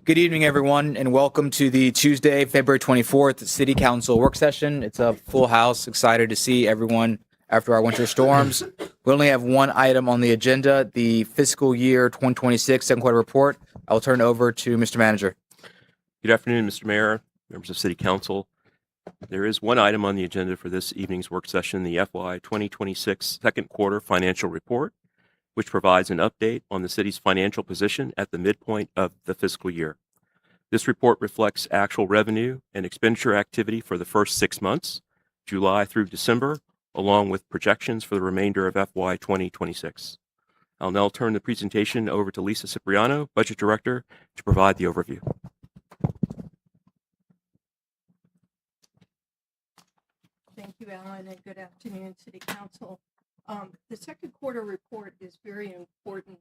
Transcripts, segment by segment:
Good evening, everyone, and welcome to the Tuesday, February 24th City Council work session. It's a full house. Excited to see everyone after our winter storms. We only have one item on the agenda, the fiscal year 2026 second quarter report. I will turn it over to Mr. Manager. Good afternoon, Mr. Mayor, members of City Council. There is one item on the agenda for this evening's work session, the FY 2026 second quarter financial report, which provides an update on the city's financial position at the midpoint of the fiscal year. This report reflects actual revenue and expenditure activity for the first 6 months, July through December, along with projections for the remainder of FY 2026. I'll now turn the presentation over to Lisa Cipriano, Budget Director, to provide the overview. Thank you, Alan, and good afternoon, City Council. The second quarter report is very important,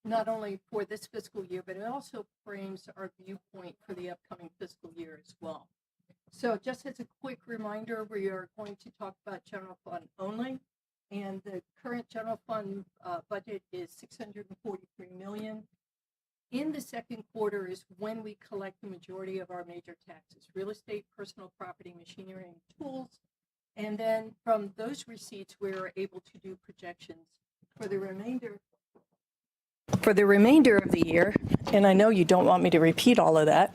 not only for this fiscal year, but it also frames our viewpoint for the upcoming fiscal year as well. So just as a quick reminder, we are going to talk about general fund only, and the current general fund budget is $643 million. In the second quarter is when we collect the majority of our major taxes: real estate, personal property, machinery, and tools. And then from those receipts, we're able to do projections for the remainder of the year. And I know you don't want me to repeat all of that,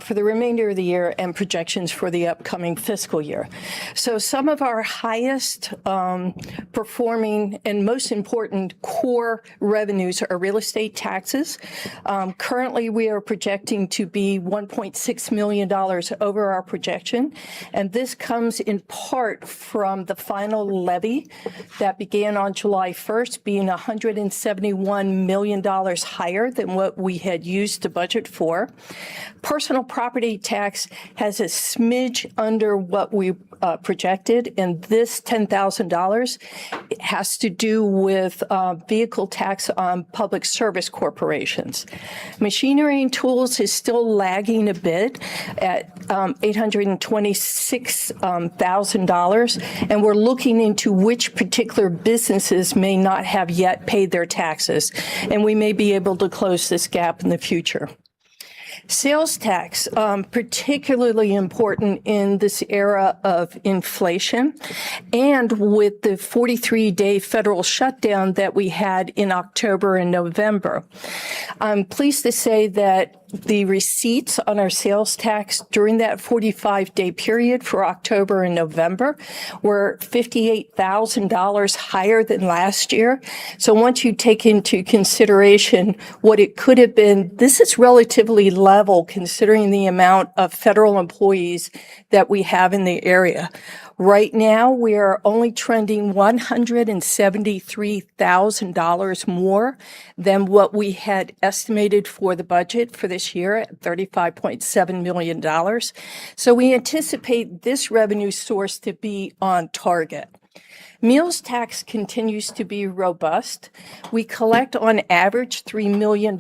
for the remainder of the year and projections for the upcoming fiscal year. So some of our highest performing and most important core revenues are real estate taxes. Currently, we are projecting to be $1.6 million over our projection. And this comes in part from the final levy that began on July 1st, being $171 million higher than what we had used to budget for. Personal property tax has a smidge under what we projected, and this $10,000 has to do with vehicle tax on public service corporations. Machinery and tools is still lagging a bit at $826,000, and we're looking into which particular businesses may not have yet paid their taxes, and we may be able to close this gap in the future. Sales tax, particularly important in this era of inflation and with the 43-day federal shutdown that we had in October and November. I'm pleased to say that the receipts on our sales tax during that 45-day period for October and November were $58,000 higher than last year. So once you take into consideration what it could have been, this is relatively level considering the amount of federal employees that we have in the area. Right now, we are only trending $173,000 more than what we had estimated for the budget for this year at $35.7 million. So we anticipate this revenue source to be on target. Meals tax continues to be robust. We collect on average $3 million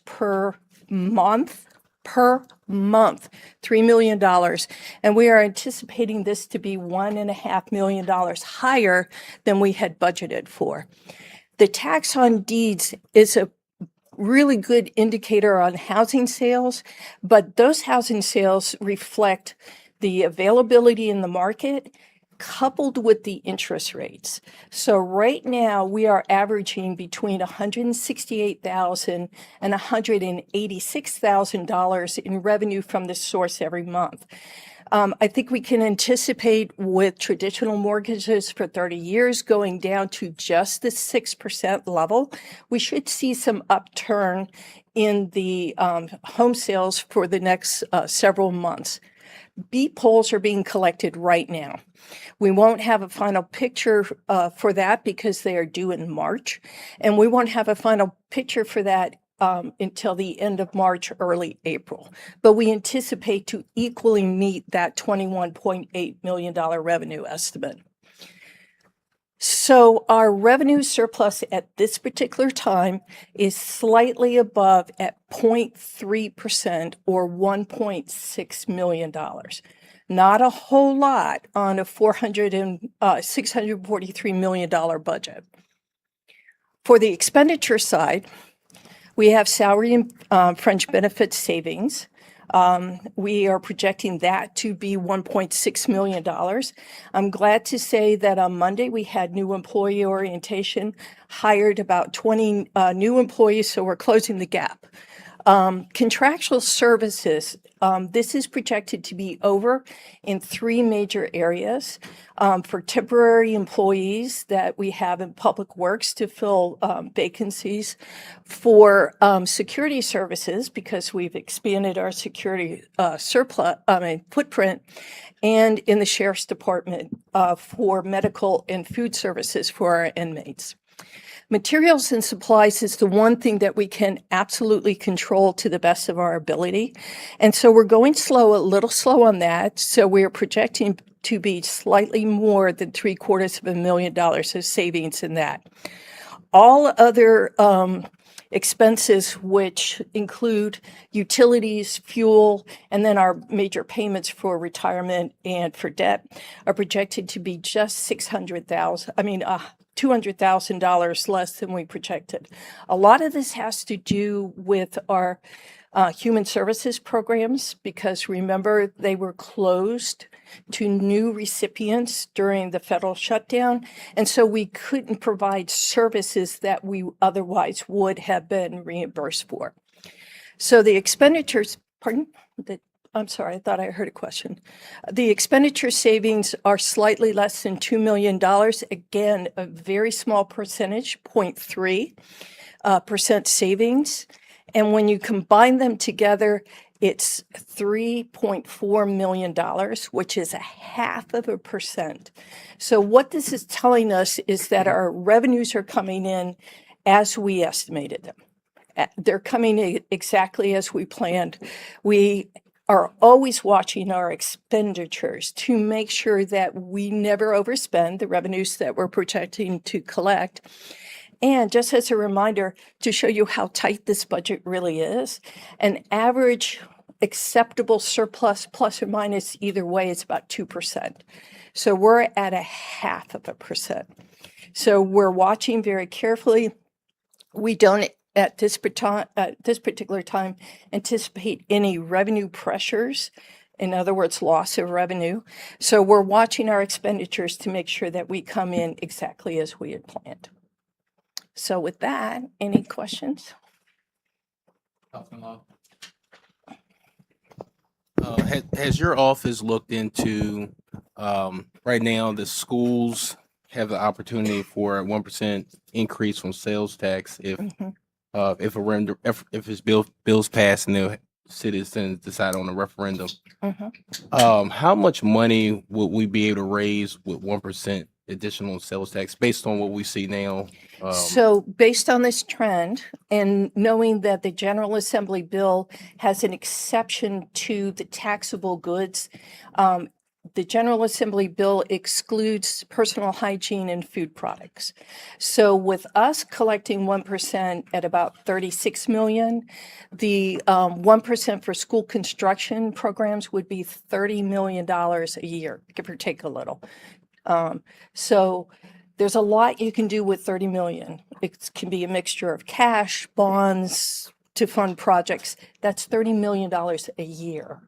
per month, $3 million. And we are anticipating this to be $1.5 million higher than we had budgeted for. The tax on deeds is a really good indicator on housing sales, but those housing sales reflect the availability in the market coupled with the interest rates. So right now we are averaging between $168,000 and $186,000 in revenue from this source every month. I think we can anticipate with traditional mortgages for 30 years going down to just the 6% level, we should see some upturn in the home sales for the next several months. Beat polls are being collected right now. We won't have a final picture for that because they are due in March, and we won't have a final picture for that until the end of March, early April. But we anticipate to equally meet that $21.8 million revenue estimate. So our revenue surplus at this particular time is slightly above at 0.3% or $1.6 million. Not a whole lot on a $643 million budget. For the expenditure side, We have salary and fringe benefit savings. We are projecting that to be $1.6 million. I'm glad to say that on Monday we had new employee orientation, hired about 20 new employees, so we're closing the gap. Contractual services, this is projected to be over in 3 major areas. For temporary employees that we have in Public Works to fill vacancies, for security services, because we've expanded our security footprint, and in the Sheriff's Department for medical and food services for our inmates. Materials and supplies is the one thing that we can absolutely control to the best of our ability. And so we're going slow, a little slow on that. So we're projecting to be slightly more than $750,000 of savings in that. All other expenses, which include utilities, fuel, and then our major payments for retirement and for debt, are projected to be just $200,000 less than we projected. A lot of this has to do with our human services programs, because remember, they were closed to new recipients during the federal shutdown. And so we couldn't provide services that we otherwise would have been reimbursed for. So the expenditures, I'm sorry, I thought I heard a question. The expenditure savings are slightly less than $2 million. Again, a very small percentage, 0.3% savings. And when you combine them together, it's $3.4 million, which is 0.5%. So what this is telling us is that our revenues are coming in as we estimated them. They're coming in exactly as we planned. We are always watching our expenditures to make sure that we never overspend the revenues that we're projecting to collect. And just as a reminder, to show you how tight this budget really is, an average acceptable surplus, plus or minus either way, is about 2%. So we're at 0.5%. So we're watching very carefully. We don't, at this particular time, anticipate any revenue pressures. In other words, loss of revenue. So we're watching our expenditures to make sure that we come in exactly as we had planned. So with that, any questions? Has your office looked into, right now, the schools have the opportunity for a 1% increase from sales tax if it's bills pass and the citizens decide on a referendum? How much money would we be able to raise with 1% additional sales tax based on what we see now? So based on this trend, and knowing that the General Assembly bill has an exception to the taxable goods, the General Assembly bill excludes personal hygiene and food products. So with us collecting 1% at about 36 million, the 1% for school construction programs would be $30 million a year, give or take a little. So there's a lot you can do with 30 million. It can be a mixture of cash, bonds to fund projects. That's $30 million a year.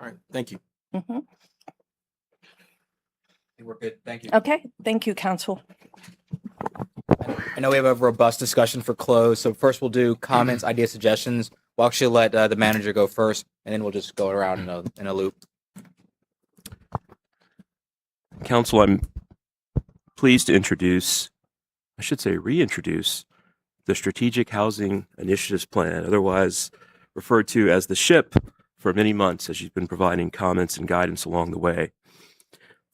All right, thank you. I think we're good. Thank you. Okay, thank you, Council. I know we have a robust discussion for close. So first we'll do comments, ideas, suggestions. We'll actually let the manager go first, and then we'll just go around in a loop. Council, I'm pleased to reintroduce the Strategic Housing Initiatives Plan, otherwise referred to as the SHIP, for many months, as you've been providing comments and guidance along the way.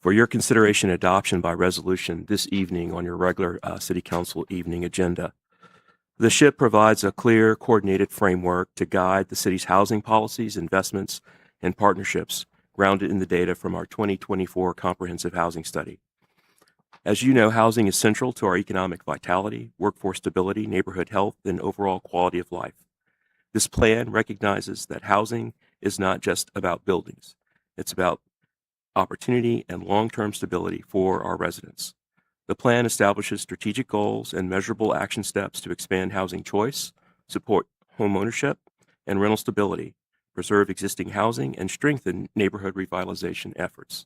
For your consideration and adoption by resolution this evening on your regular City Council evening agenda. The SHIP provides a clear, coordinated framework to guide the city's housing policies, investments, and partnerships grounded in the data from our 2024 Comprehensive Housing Study. As you know, housing is central to our economic vitality, workforce stability, neighborhood health, and overall quality of life. This plan recognizes that housing is not just about buildings. It's about opportunity and long-term stability for our residents. The plan establishes strategic goals and measurable action steps to expand housing choice, support homeownership and rental stability, preserve existing housing, and strengthen neighborhood revitalization efforts.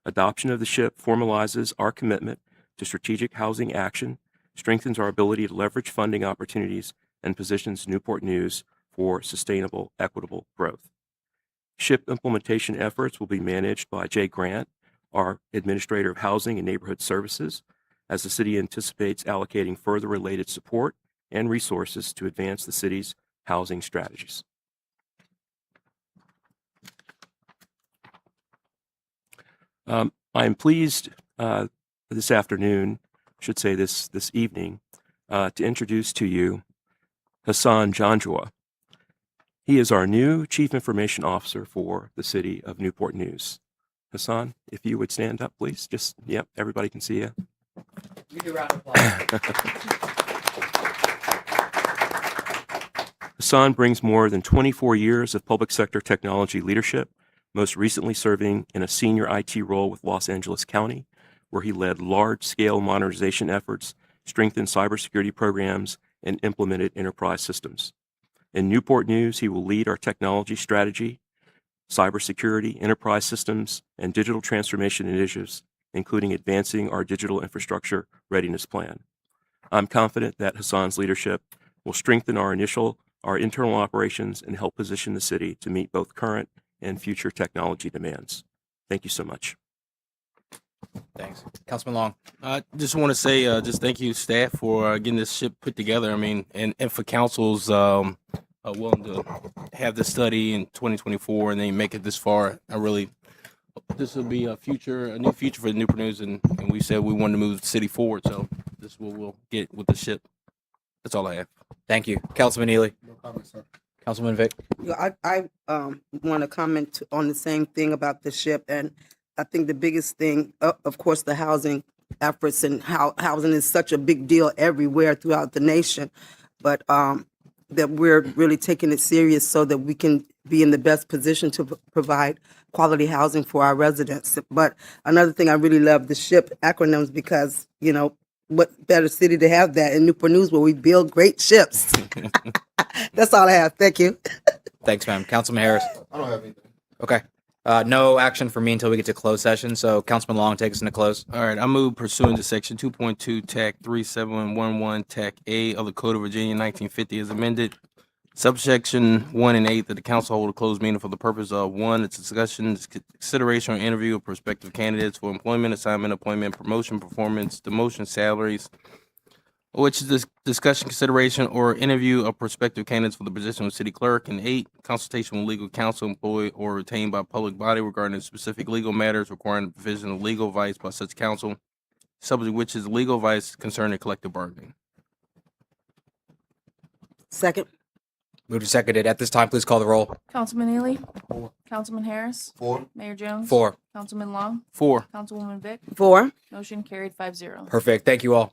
Adoption of the SHIP formalizes our commitment to strategic housing action, strengthens our ability to leverage funding opportunities, and positions Newport News for sustainable, equitable growth. SHIP implementation efforts will be managed by Jay Grant, our Administrator of Housing and Neighborhood Services, as the city anticipates allocating further related support and resources to advance the city's housing strategies. I am pleased this afternoon, I should say this evening, to introduce to you Hassan Janjua. He is our new Chief Information Officer for the city of Newport News. Hassan, if you would stand up, please. Just, yep, everybody can see you. Give you a round of applause. Hassan brings more than 24 years of public sector technology leadership, most recently serving in a senior IT role with Los Angeles County, where he led large-scale modernization efforts, strengthened cybersecurity programs, and implemented enterprise systems. In Newport News, he will lead our technology strategy, cybersecurity, enterprise systems, and digital transformation initiatives, including advancing our digital infrastructure readiness plan. I'm confident that Hassan's leadership will strengthen our internal operations and help position the city to meet both current and future technology demands. Thank you so much. Thanks. Councilman Long. I just want to say, just thank you, staff, for getting this ship put together. I mean, and for councils willing to have this study in 2024 and then make it this far. I really, this will be a new future for the Newport News, and we said we wanted to move the city forward, so this is what we'll get with the ship. That's all I have. Thank you. Councilman Neely. No comment, sir. Councilman Vic. Yeah, I want to comment on the same thing about the ship, and I think the biggest thing, of course, the housing efforts, and how housing is such a big deal everywhere throughout the nation, but that we're really taking it serious so that we can be in the best position to provide quality housing for our residents. But another thing, I really love the SHIP acronyms because, you know, what better city to have that in Newport News where we build great ships. That's all I have. Thank you. Thanks, ma'am. Councilman Harris. I don't have anything. Okay. No action for me until we get to closed session. So Councilman Long, take us into close. All right, I move pursuant to Section 2.2, TAC 3711, TAC A of the Code of Virginia 1950 as amended. Subsection 1 and 8 that the council hold a closed meeting for the purpose of 1, its discussion, consideration, or interview of prospective candidates for employment, assignment, appointment, promotion, performance, demotion, salaries, which is this discussion, consideration, or interview of prospective candidates for the position of city clerk. And 8, consultation with legal counsel employed or retained by a public body regarding specific legal matters requiring the provision of legal advice by such counsel, subject which is legal advice concerning collective bargaining. Second. Moved and seconded. At this time, please call the roll. Councilman Neely, 4. Councilman Harris, 4. Mayor Jones, 4. Councilman Long, 4. Councilwoman Vic, 4. motion carried 5-0. Perfect. Thank you all.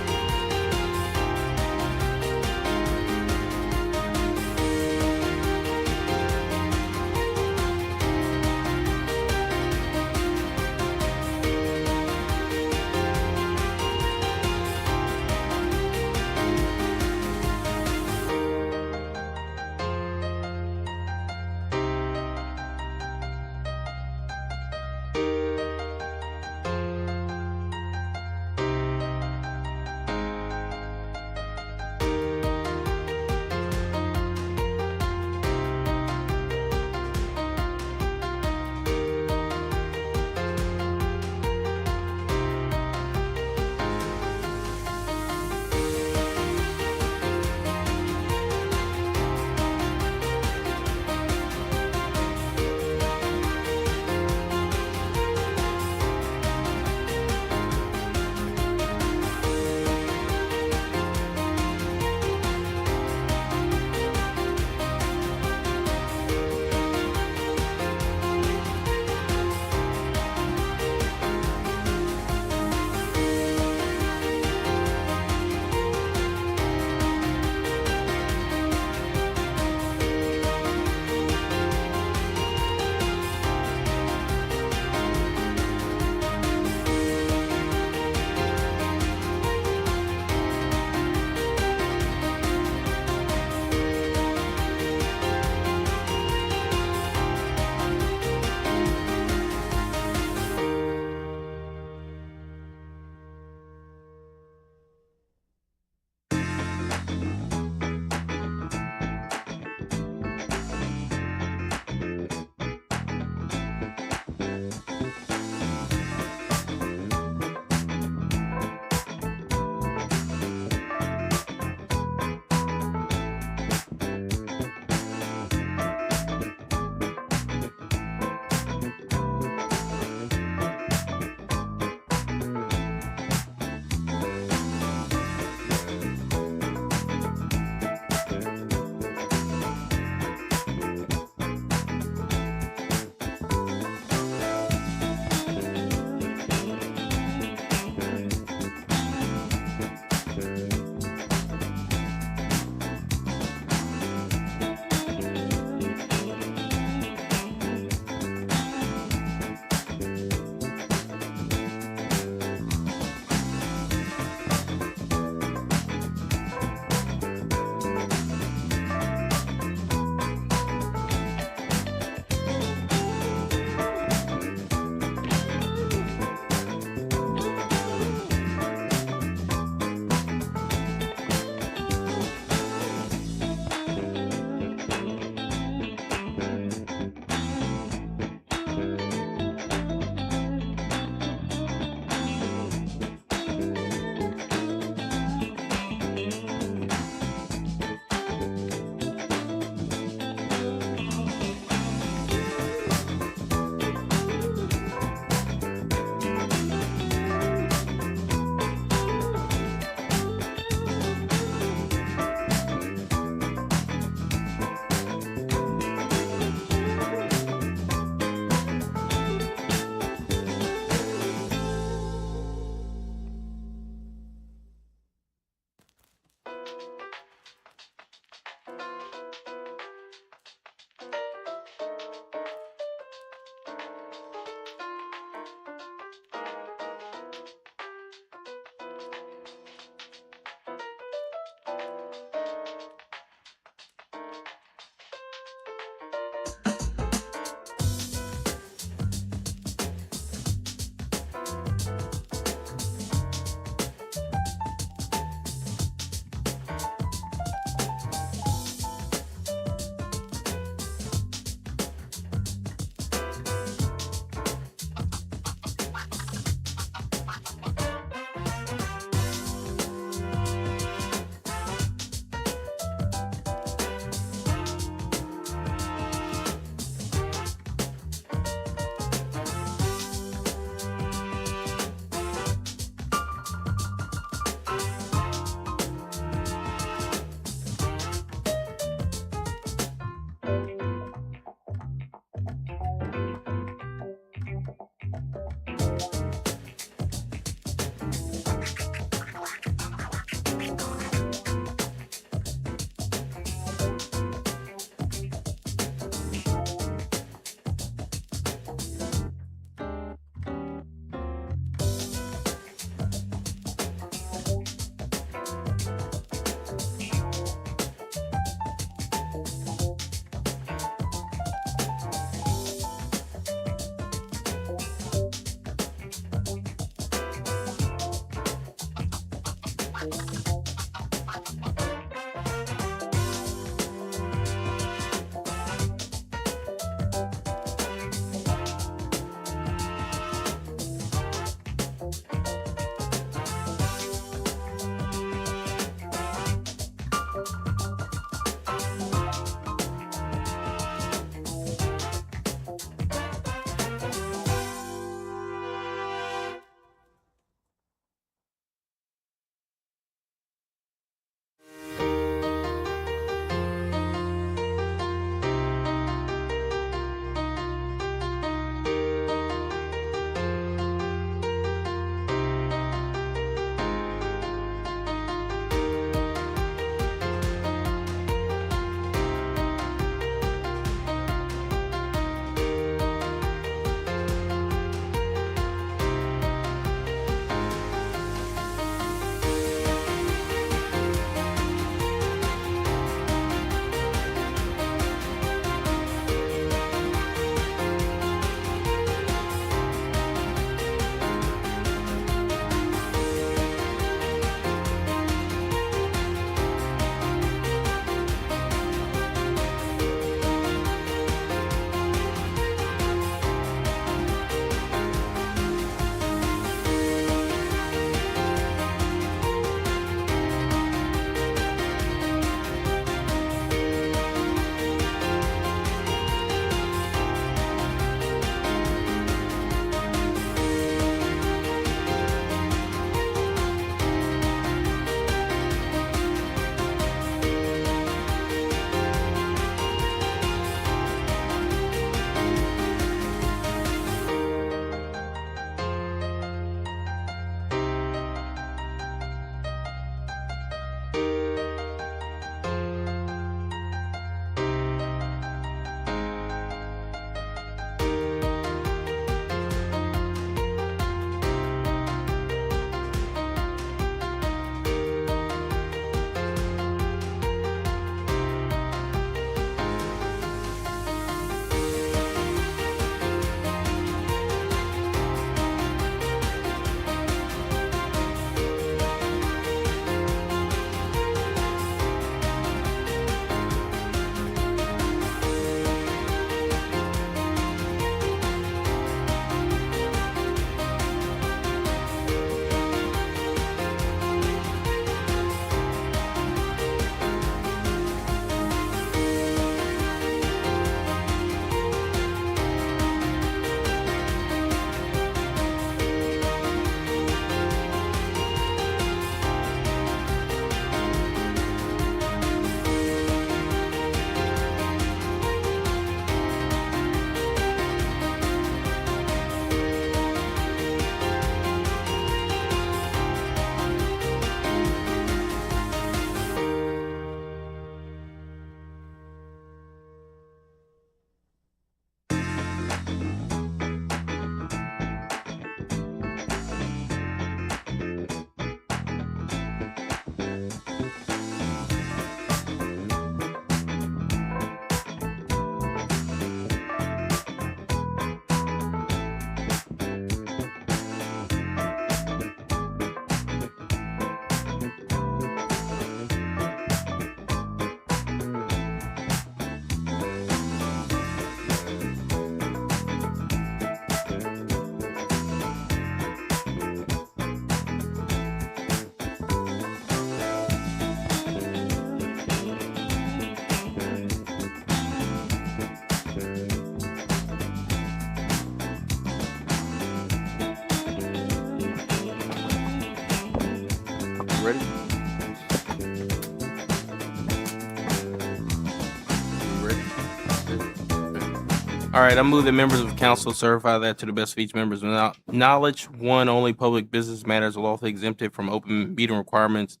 All right, I move that members of council certify that to the best of each member's knowledge. One, only public business matters are lawfully exempted from open meeting requirements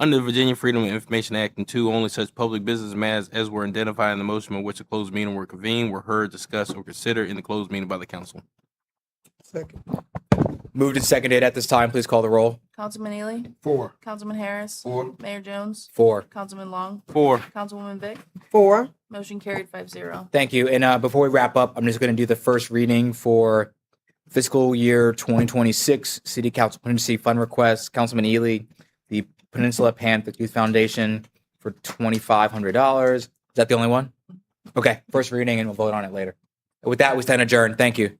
under the Virginia Freedom of Information Act. And two, only such public business matters as were identified in the motion in which a closed meeting were convened were heard, discussed, or considered in the closed meeting by the council. Second. Moved and seconded at this time. Please call the roll. Councilman Ely, 4. Councilman Harris, 4. Mayor Jones, 4. Councilman Long, 4. Councilwoman Vick, 4. motion carried 5-0. Thank you. And before we wrap up, I'm just going to do the first reading for fiscal year 2026 City Council Contingency Fund request. Councilman Ely, the Peninsula Panther Youth Foundation for $2,500. Is that the only one? Okay, first reading, and we'll vote on it later. With that, we stand adjourned. Thank you.